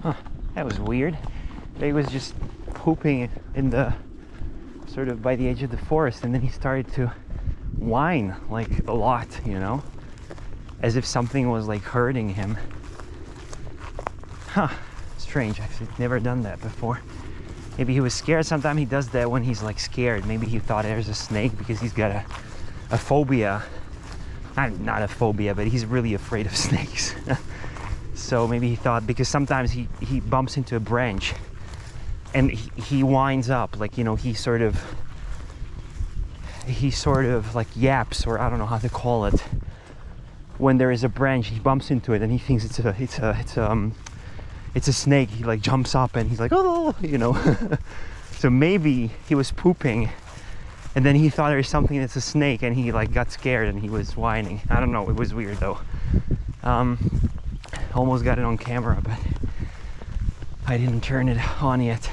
Huh, that was weird. He was just pooping in the sort of by the edge of the forest, and then he started to whine like a lot, you know, as if something was like hurting him. Huh, strange. I've never done that before. Maybe he was scared. Sometimes he does that when he's like scared. Maybe he thought there's a snake because he's got a phobia. Not a phobia, but he's really afraid of snakes. So maybe he thought, because sometimes he bumps into a branch and he winds up, like, you know, he sort of like yaps, or I don't know how to call it. When there is a branch, he bumps into it and he thinks it's a snake. He like jumps up and he's like, oh, you know. So maybe he was pooping and then he thought there was something that's a snake and he like got scared and he was whining. I don't know, it was weird though. Almost got it on camera, but I didn't turn it on yet.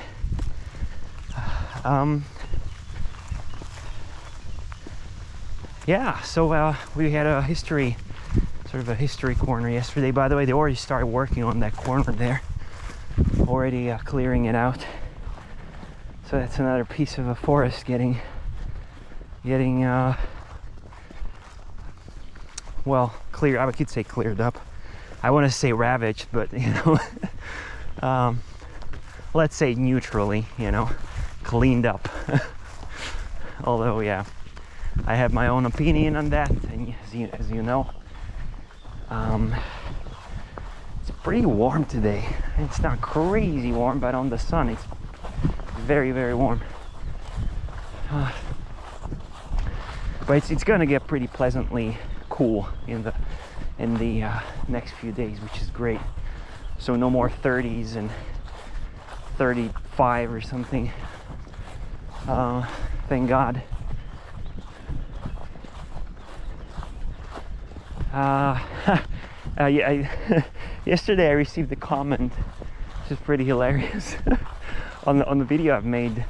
Yeah, so we had a history corner yesterday. By the way, they already started working on that corner there, already clearing it out. So that's another piece of a forest getting well, clear. I could say cleared up. I want to say ravaged, but you know, let's say neutrally, you know, cleaned up. Although, yeah, I have my own opinion on that, and as you know, it's pretty warm today. It's not crazy warm, but on the sun, it's very, very warm. But it's gonna get pretty pleasantly cool in the next few days, which is great. So no more 30s and 35 or something. Thank God. Yesterday I received a comment, which is pretty hilarious, on the video I've made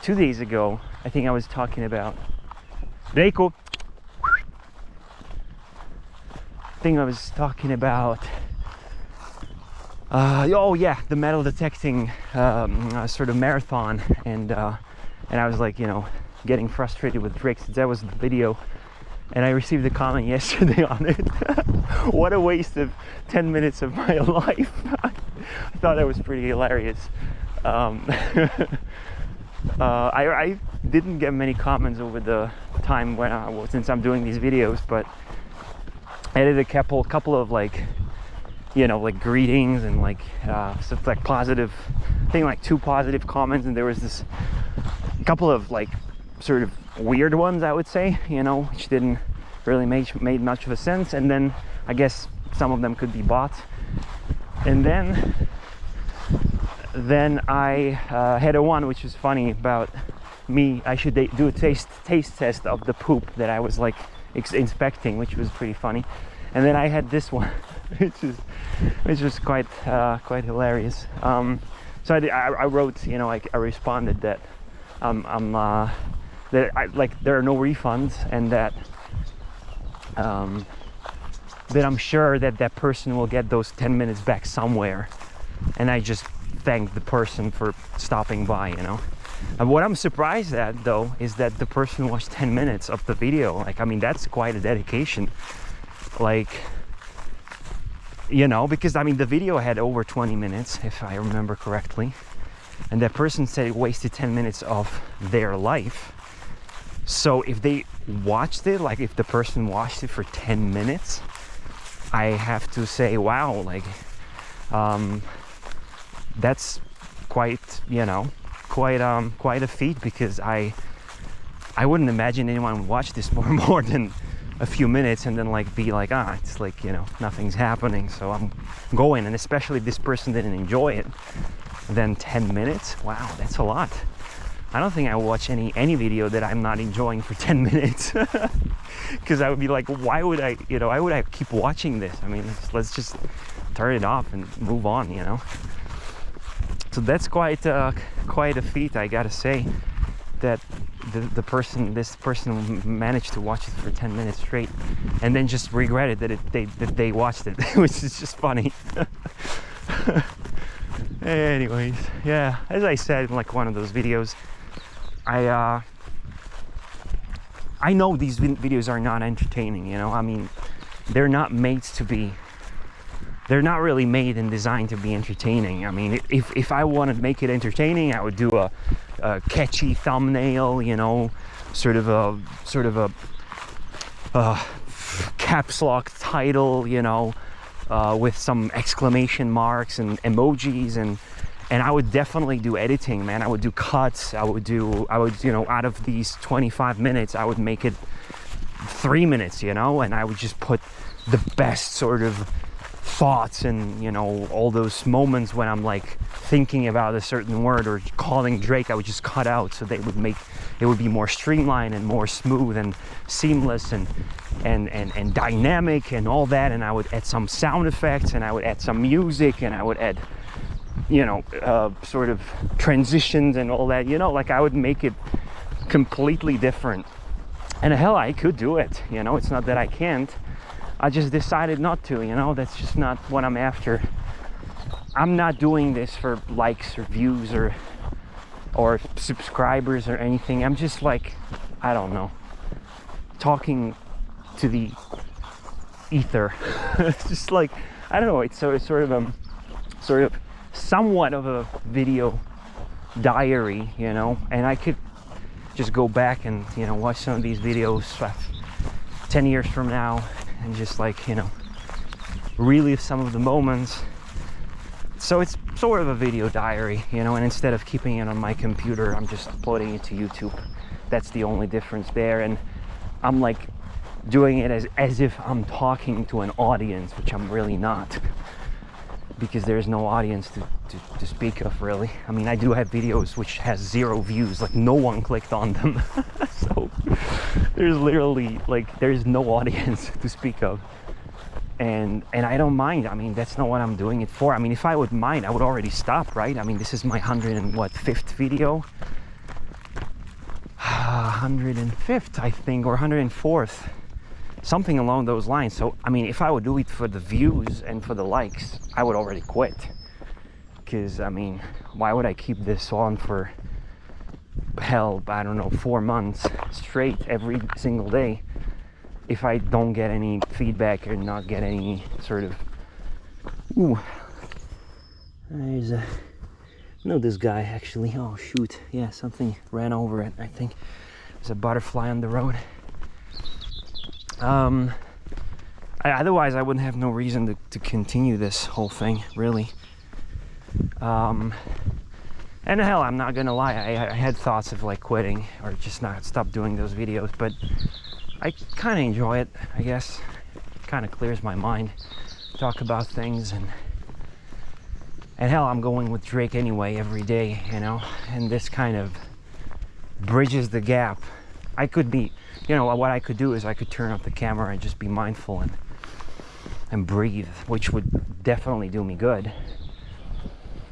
2 days ago. I think I was talking about Reiko. Oh yeah, the metal detecting sort of marathon, and I was like, you know, getting frustrated with Rick, since that was the video. And I received a comment yesterday on it. What a waste of 10 minutes of my life. I thought that was pretty hilarious. I didn't get many comments over the time since I'm doing these videos, but I did a couple of, like, you know, like greetings and like stuff, like positive, I think like 2 positive comments, and there was this couple of like sort of weird ones, I would say, you know, which didn't really made much of a sense. And then I guess some of them could be bots. And then I had a one which was funny about me. I should do a taste test of the poop that I was like inspecting, which was pretty funny. And then I had this one, which was quite hilarious. So I wrote, you know, I responded that that there are no refunds, and that I'm sure that person will get those 10 minutes back somewhere. And I just thanked the person for stopping by, you know. And what I'm surprised at, though, is that the person watched 10 minutes of the video. Like, I mean, that's quite a dedication. Like, you know, because I mean, the video had over 20 minutes, if I remember correctly. And that person said it wasted 10 minutes of their life. So if they watched it, like if the person watched it for 10 minutes, I have to say, wow, like, that's quite, you know, quite a feat, because I wouldn't imagine anyone would watch this for more than a few minutes and then like be like, it's like, you know, nothing's happening, so I'm going. And especially if this person didn't enjoy it, then 10 minutes, wow, that's a lot. I don't think I watch any video that I'm not enjoying for 10 minutes, because I would be like, why would I keep watching this? I mean, let's just turn it off and move on, you know. So that's quite a feat, I gotta say, that this person managed to watch it for 10 minutes straight, and then just regretted that they watched it, which is just funny. Anyways, yeah, as I said in like one of those videos, I know these videos are not entertaining, you know. I mean, they're not made to be, they're not really made and designed to be entertaining. I mean, if I wanted to make it entertaining, I would do a catchy thumbnail, you know, sort of a caps lock title, you know, with some exclamation marks and emojis, and I would definitely do editing, man. I would do cuts. I would, you know, out of these 25 minutes, I would make it 3 minutes, you know, and I would just put the best sort of thoughts and, you know, all those moments when I'm like thinking about a certain word or calling Drake, I would just cut out so they would make it would be more streamlined and more smooth and seamless and dynamic and all that. And I would add some sound effects, and I would add some music, and I would add, you know, sort of transitions and all that, you know, like I would make it completely different. And hell, I could do it, you know, it's not that I can't. I just decided not to, you know, that's just not what I'm after. I'm not doing this for likes or views or subscribers or anything. I'm just like, I don't know, talking to the ether. It's just like, I don't know, it's sort of somewhat of a video diary, you know, and I could just go back and, you know, watch some of these videos 10 years from now and just like, you know, relive some of the moments. So it's sort of a video diary, you know, and instead of keeping it on my computer, I'm just uploading it to YouTube. That's the only difference there. And I'm like doing it as if I'm talking to an audience, which I'm really not, because there's no audience to speak of, really. I mean, I do have videos which has 0 views, like no one clicked on them. So there's literally like, there's no audience to speak of. And I don't mind. I mean, that's not what I'm doing it for. I mean, if I would mind, I would already stop, right? I mean, this is my 105th video. 105th, I think, or 104th. Something along those lines. So, I mean, if I would do it for the views and for the likes, I would already quit. Because, I mean, why would I keep this on for, hell, I don't know, 4 months straight every single day if I don't get any feedback or not get any sort of... Ooh. There's a... I know this guy, actually. Oh, shoot. Yeah, something ran over it, I think. There's a butterfly on the road. Otherwise, I wouldn't have no reason to continue this whole thing, really. And hell, I'm not gonna lie, I had thoughts of like quitting or just not stop doing those videos, but I kind of enjoy it, I guess. It kind of clears my mind, talk about things, and hell, I'm going with Drake anyway every day, you know, and this kind of bridges the gap. I could be, you know, what I could do is I could turn off the camera and just be mindful and breathe, which would definitely do me good.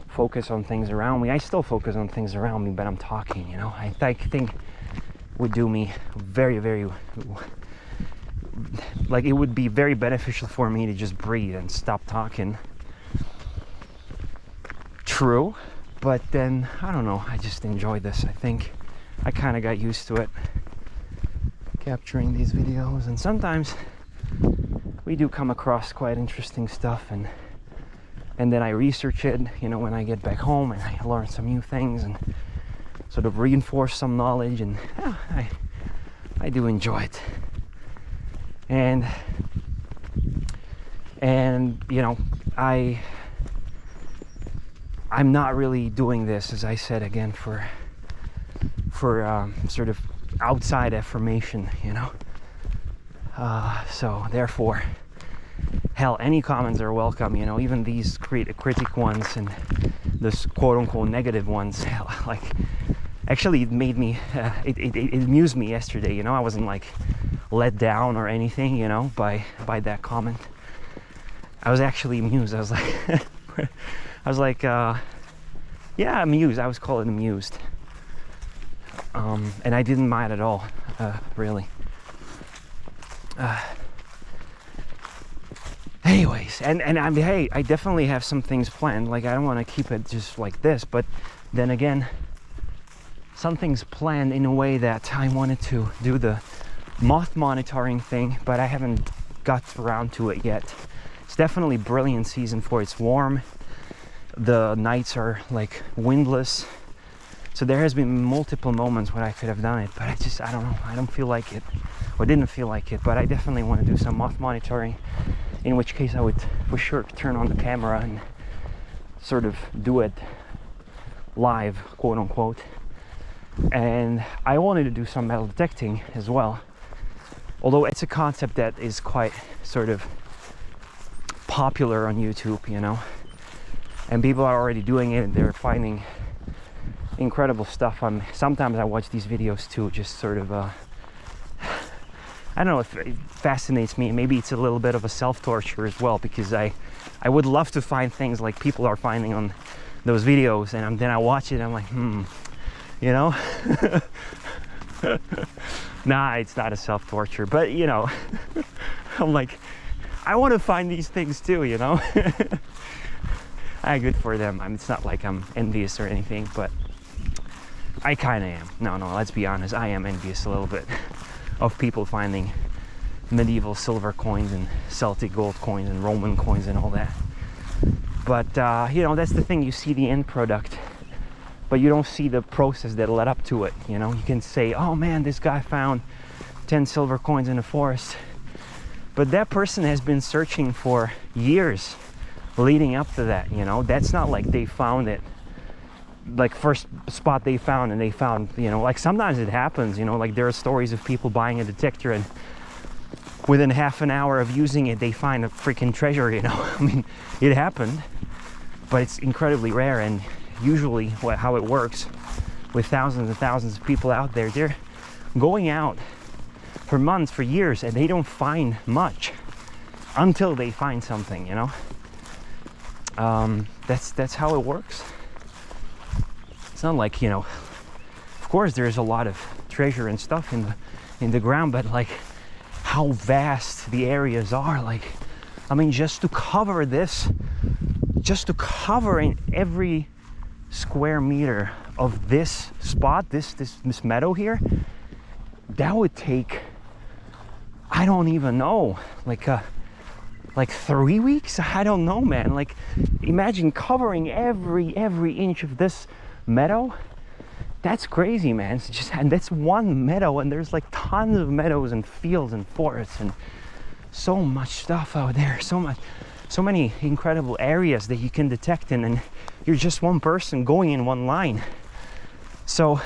Focus on things around me. I still focus on things around me, but I'm talking, you know. I think would do me very, very, like, it would be very beneficial for me to just breathe and stop talking. True, but then, I don't know, I just enjoy this. I think I kind of got used to it, capturing these videos, and sometimes we do come across quite interesting stuff, and then I research it, you know, when I get back home, and I learn some new things and sort of reinforce some knowledge, and yeah, I do enjoy it. And you know, I'm not really doing this, as I said again, for sort of outside affirmation, you know. So therefore, hell, any comments are welcome, you know, even these critic ones and those quote-unquote negative ones. Hell, like, actually it made me, it amused me yesterday, you know. I wasn't like let down or anything, you know, by that comment. I was actually amused. I was like, yeah, amused. I was calling amused. And I didn't mind at all, really. anyways, and I mean, hey, I definitely have some things planned. Like, I don't want to keep it just like this, but then again, something's planned in a way that I wanted to do the moth monitoring thing, but I haven't got around to it yet. It's definitely brilliant season for it. It's warm, the nights are like windless, so there has been multiple moments when I could have done it, but I don't know, I don't feel like it, or didn't feel like it. But I definitely want to do some moth monitoring, in which case I would for sure turn on the camera and sort of do it live, quote unquote. And I wanted to do some metal detecting as well, although it's a concept that is quite sort of popular on YouTube, you know, and people are already doing it and they're finding incredible stuff. Sometimes I watch these videos too, just sort of I don't know, it fascinates me. Maybe it's a little bit of a self-torture as well, because I would love to find things like people are finding on those videos, and then I watch it and I'm like, you know. Nah, it's not a self-torture, but you know, I'm like, I want to find these things too, you know. Good for them. I mean, it's not like I'm envious or anything, but I kind of am. No, let's be honest, I am envious a little bit of people finding medieval silver coins and Celtic gold coins and Roman coins and all that. But you know, that's the thing, you see the end product, but you don't see the process that led up to it. You know, you can say, oh man, this guy found 10 silver coins in a forest, but that person has been searching for years leading up to that. You know, that's not like they found it like first spot they found and they found, you know, like sometimes it happens, you know, like there are stories of people buying a detector and within half an hour of using it they find a freaking treasure, you know. I mean, it happened, but it's incredibly rare. And usually how it works with thousands and thousands of people out there, they're going out for months, for years, and they don't find much until they find something, you know. That's how it works. It's not like, you know, of course there's a lot of treasure and stuff in the ground, but like how vast the areas are. Like, I mean, just to cover this, just to cover in every square meter of this spot, this meadow here, that would take, I don't even know, like 3 weeks. I don't know, man. Like, imagine covering every inch of this meadow. That's crazy, man. It's just, and that's one meadow, and there's like tons of meadows and fields and forests and so much stuff out there, so many incredible areas that you can detect in, and you're just one person going in one line. So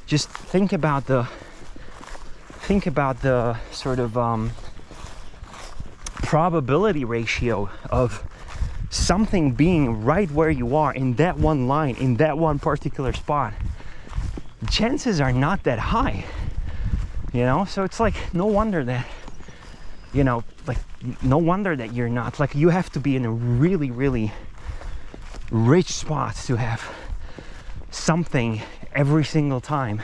just think about the sort of probability ratio of something being right where you are in that one line, in that one particular spot. Chances are not that high, you know. So it's like, no wonder that, you know, like, no wonder that you're not, like, you have to be in a really, really rich spot to have something every single time.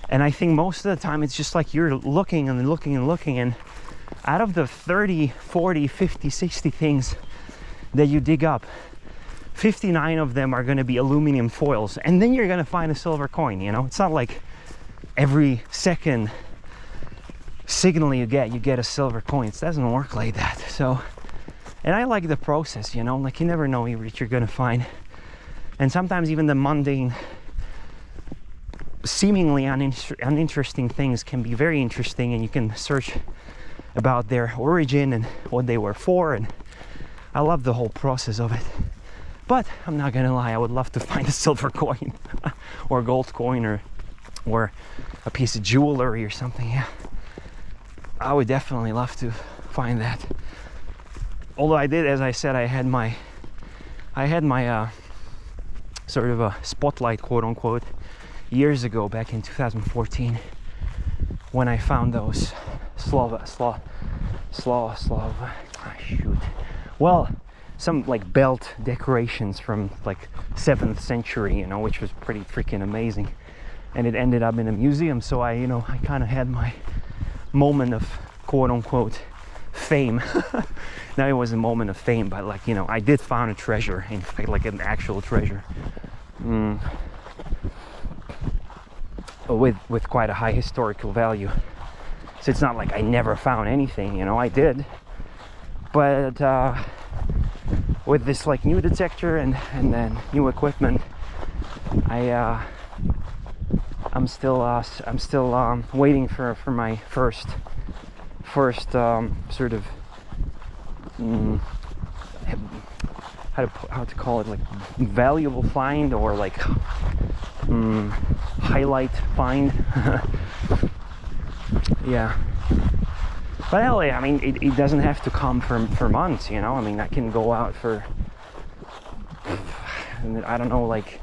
And I think most of the time it's just like you're looking and looking and looking, and out of the 30, 40, 50, 60 things that you dig up, 59 of them are going to be aluminum foils, and then you're going to find a silver coin, you know. It's not like every second signal you get a silver coin. It doesn't work like that. So, and I like the process, you know, like you never know what you're going to find. And sometimes even the mundane, seemingly uninteresting things can be very interesting, and you can search about their origin and what they were for, and I love the whole process of it. But I'm not gonna lie, I would love to find a silver coin or a gold coin or a piece of jewelry or something. Yeah, I would definitely love to find that. Although I did, as I said, I had my sort of a spotlight, quote unquote, years ago, back in 2014, when I found those some like belt decorations from like 7th century, you know, which was pretty freaking amazing. And it ended up in a museum, so I kind of had my moment of, quote unquote, fame. Now it was a moment of fame, but like, you know, I did find a treasure, in fact, like an actual treasure. With quite a high historical value. So it's not like I never found anything, you know, I did. But with this like new detector and then new equipment, I'm still waiting for my first sort of how to call it, like valuable find, or like highlight find. Yeah. But hell, I mean, it doesn't have to come for months, you know. I mean, I can go out for, I don't know, like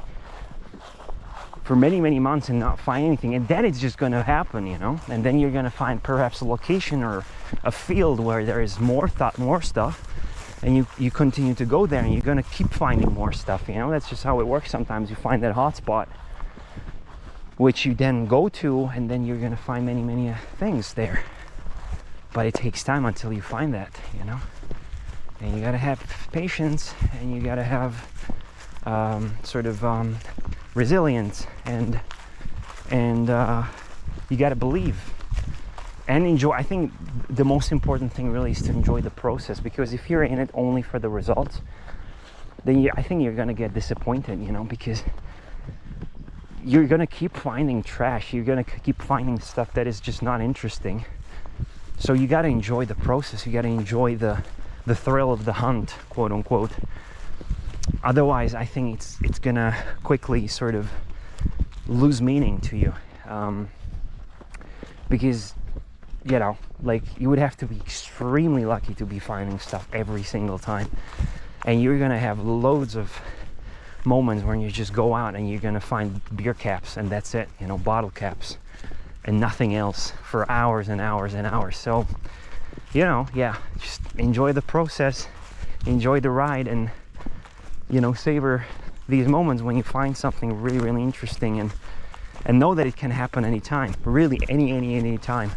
for many months and not find anything, and then it's just gonna happen, you know. And then you're gonna find perhaps a location or a field where there is more stuff, and you continue to go there, and you're gonna keep finding more stuff, you know. That's just how it works. Sometimes you find that hot spot, which you then go to, and then you're gonna find many things there. But it takes time until you find that, you know. And you gotta have patience, and you gotta have resilience, and you gotta believe and enjoy. I think the most important thing really is to enjoy the process, because if you're in it only for the results, then I think you're gonna get disappointed, you know, because you're gonna keep finding trash. You're gonna keep finding stuff that is just not interesting. So you gotta enjoy the process. You gotta enjoy the thrill of the hunt, quote unquote. Otherwise, I think it's gonna quickly sort of lose meaning to you, because, you know, like, you would have to be extremely lucky to be finding stuff every single time, and you're gonna have loads of moments when you just go out and you're gonna find beer caps, and that's it, you know, bottle caps, and nothing else for hours and hours and hours. So, you know, yeah, just enjoy the process, enjoy the ride, and, you know, savor these moments when you find something really interesting, and know that it can happen anytime, really any time.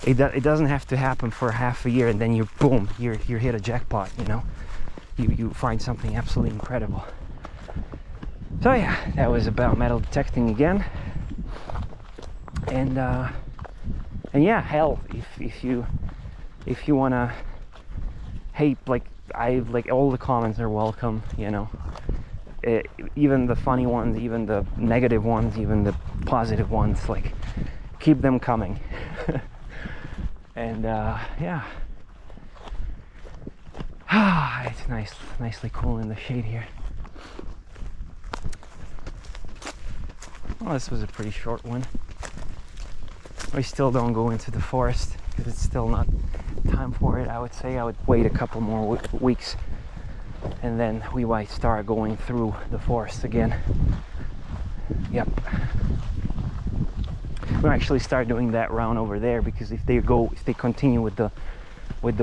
It doesn't have to happen for half a year and then you hit a jackpot, you know. You find something absolutely incredible. So yeah, that was about metal detecting again. And yeah, hell, if you wanna hate, like, all the comments are welcome, you know. Even the funny ones, even the negative ones, even the positive ones, like, keep them coming. And yeah. It's nicely cool in the shade here. Well, this was a pretty short one. We still don't go into the forest because it's still not time for it. I would say I would wait a couple more weeks, and then we might start going through the forest again. Yep. We'll actually start doing that round over there, because if they continue with the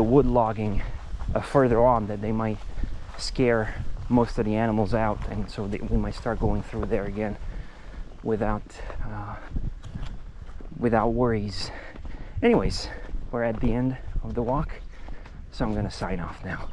wood logging further on, that they might scare most of the animals out, and so we might start going through there again without worries. Anyways, we're at the end of the walk, so I'm gonna sign off now.